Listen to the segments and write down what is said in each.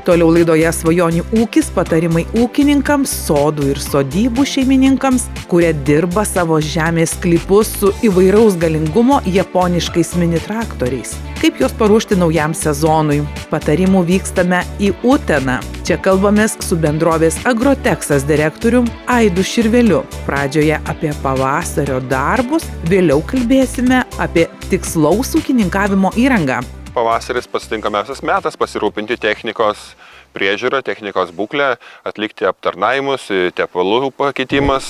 Toliau laidoje Svajonių ūkis, patarimai ūkininkams, sodų ir sodybų šeimininkams, kurie dirba savo žemės sklypus su įvairaus galingumo japoniškais mini traktoriais. Kaip juos paruošti naujam sezonui? Patarimų vykstame į Uteną. Čia kalbamės su bendrovės Agrotexas direktorium Aidu Širveliu. Pradžioje apie pavasario darbus, vėliau kalbėsime apie tikslaus ūkininkavimo įrangą. Pavasaris pats tinkamiausias metas pasirūpinti technikos priežiūrą, technikos būklę, atlikti aptarnavimus, tepalų pakeitimas,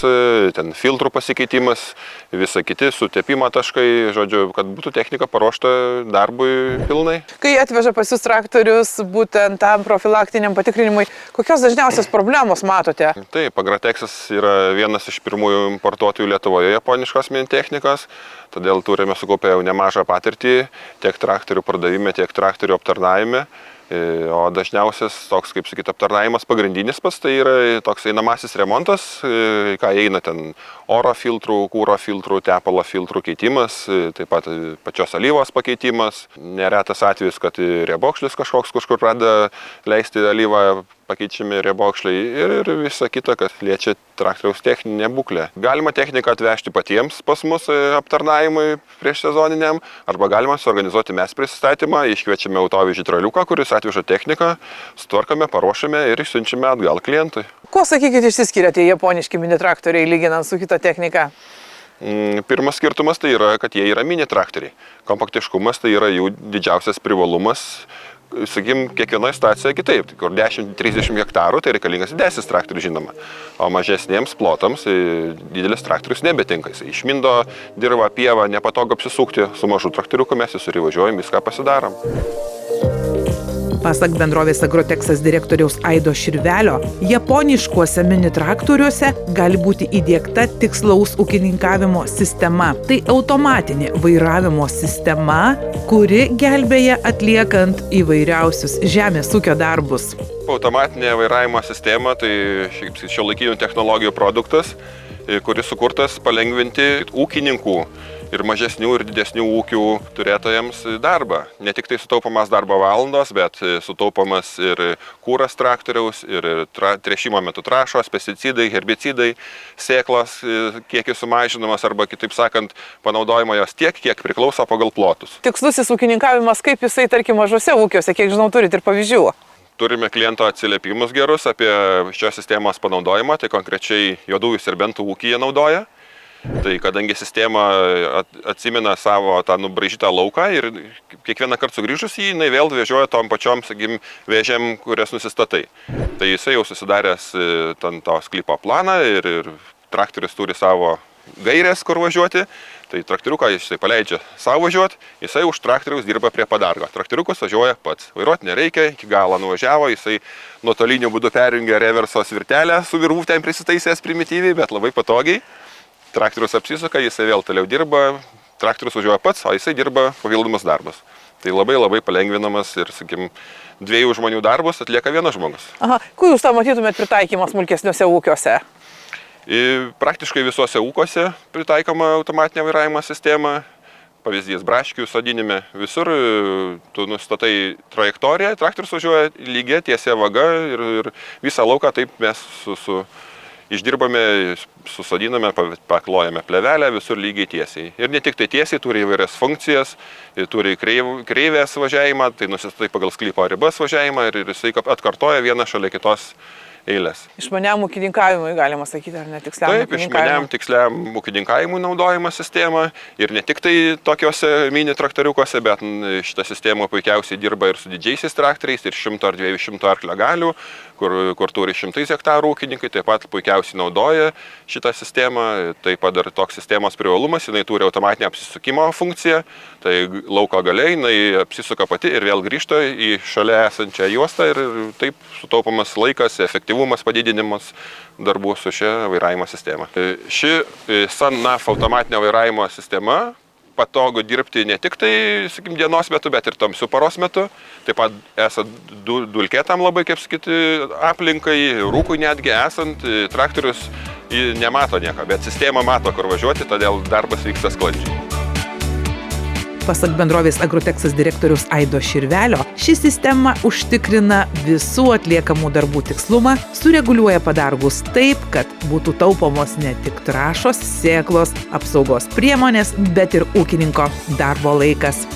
ten filtrų pasikeitimas, visa kiti sutepimo taškai, žodžiu, kad būtų technika paruošta darbui pilnai. Kai atveža pas jūs traktorius būtent tam profilaktiniam patikrinimui, kokios dažniausios problemos matote? Taip, Agrotexas yra vienas iš pirmųjų importuotojų Lietuvoje japoniškos mini technikos, todėl turime sukaupę jau nemažą patirtį tiek traktorių pardavime, tiek traktorių aptarnavime. O dažniausias toks, kaip sakyt, aptarnavimas pagrindinis pats, tai yra toks einamasis remontas, ką eina ten oro filtrų, kūro filtrų, tepalo filtrų keitimas, taip pat pačios alyvos pakeitimas. Neretas atvejis, kad riebokšlis kažkoks kažkur pradeda leisti alyvą, pakeičiami riebokšliai ir visa kita, kas liečia traktoriaus techninę būklę. Galima techniką atvežti patiems pas mus aptarnavimui prieš sezoniniam, arba galima suorganizuoti mes prisistatymą, iškviečiame autovežį traliuką, kuris atveža techniką, sutvarkame, paruošiame ir išsiunčiame atgal klientui. Kuo, sakykit, išsiskiria tie japoniški mini traktoriai lyginant su kita technika? Pirmas skirtumas tai yra, kad jie yra mini traktoriai. Kompaktiškumas tai yra jų didžiausias privalumas. Sakykim, kiekvienoje situacijoje kitaip, kur 10-30 hektarų, tai reikalingas didesnis traktorius, žinoma. O mažesniems plotams didelis traktorius nebetinka. Jis išmindo dirvą, pievą, nepatogu apsisukti. Su mažu traktoriuku mes visur įvažiuojam, viską pasidarom. Pasak bendrovės Agrotexas direktoriaus Aido Širvelio, japoniškuose mini traktoriuose gali būti įdiegta tikslaus ūkininkavimo sistema. Tai automatinė vairavimo sistema, kuri gelbėja atliekant įvairiausius žemės ūkio darbus. Automatinė vairavimo sistema tai šiuolaikinių technologijų produktas, kuris sukurtas palengvinti ūkininkų ir mažesnių ir didesnių ūkių turėtojams darbą. Ne tik tai sutaupomas darbo valandos, bet sutaupomas ir kūras traktoriaus, ir tręšimo metu trąšos, pesticidai, herbicidai, sėklos kiekis sumažinamas arba, kitaip sakant, panaudojimo jos tiek, kiek priklauso pagal plotus. Tikslusis ūkininkavimas, kaip jisai, tarkim, mažose ūkiuose, kiek žinau, turit ir pavyzdžių? Turime kliento atsiliepimus gerus apie šios sistemos panaudojimą, tai konkrečiai juodųjų serbentų ūkyje naudoja. Tai kadangi sistema atsimena savo tą nubraižytą lauką ir kiekvieną kartą sugrįžus jį, jinai vėl vežioja tom pačiom, sakykim, vėžėm, kurias nusistatai. Tai jisai jau susidaręs to sklypo planą ir traktorius turi savo gairės, kur važiuoti. Tai traktoriuką jisai paleidžia savo važiuoti, jisai už traktoriaus dirba prie padargo. Traktoriukas važiuoja pats. Vairuoti nereikia, iki galo nuvažiavo, jisai nuotoliniu būdu perjungia reverso svirtelę su virvų ten prisitaisęs primityviai, bet labai patogiai. Traktorius apsisuka, jisai vėl toliau dirba, traktorius važiuoja pats, o jisai dirba papildomus darbus. Tai labai palengvinamas ir, sakykim, 2 žmonių darbus atlieka 1 žmogus. Aha, kur jūs tą matytumėt pritaikymą smulkesniuose ūkiuose? Praktiškai visuose ūkiuose pritaikoma automatinė vairavimo sistema. Pavyzdys braškių sodinime. Visur tu nustatai trajektoriją, traktorius važiuoja lygia tiesia vaga ir visą lauką taip mes išdirbame, susodiname, paklojame plevelę visur lygiai tiesiai. Ir ne tik tai tiesiai, turi įvairias funkcijas, turi kreivės važiavimą, tai nusistatai pagal sklypo ribas važiavimą ir jisai atkartoja vieną šalia kitos eilės. Išmaniam ūkininkavimui galima sakyti, ar ne tiksliam ūkininkavimui? Taip, išmaniam tiksliam ūkininkavimui naudojama sistema ir ne tik tai tokiuose mini traktoriukuose, bet šita sistema puikiausiai dirba ir su didžiaisiais traktoriais ir 100 ar 200 arklio galių, kur turi 100 hektarų ūkininkai, taip pat puikiausiai naudoja šitą sistemą. Taip pat dar toks sistemos privalumas, jinai turi automatinę apsisukimo funkciją, tai lauko galiai, jinai apsisuka pati ir vėl grįžta į šalia esančią juostą ir taip sutaupomas laikas, efektyvumas padidinimas darbų su šia vairavimo sistema. Ši SunNav automatinio vairavimo sistema patogu dirbti ne tik tai, sakykim, dienos metu, bet ir tamsių paros metu. Taip pat esant dulkėtam labai, kaip sakyti, aplinkai, rūkui netgi esant, traktorius nemato nieko, bet sistema mato, kur važiuoti, todėl darbas vyksta sklandžiai. Pasak bendrovės Agrotexas direktoriaus Aido Širvelio, ši sistema užtikrina visų atliekamų darbų tikslumą, sureguliuoja padargus taip, kad būtų taupomos ne tik trąšos, sėklos, apsaugos priemonės, bet ir ūkininko darbo laikas.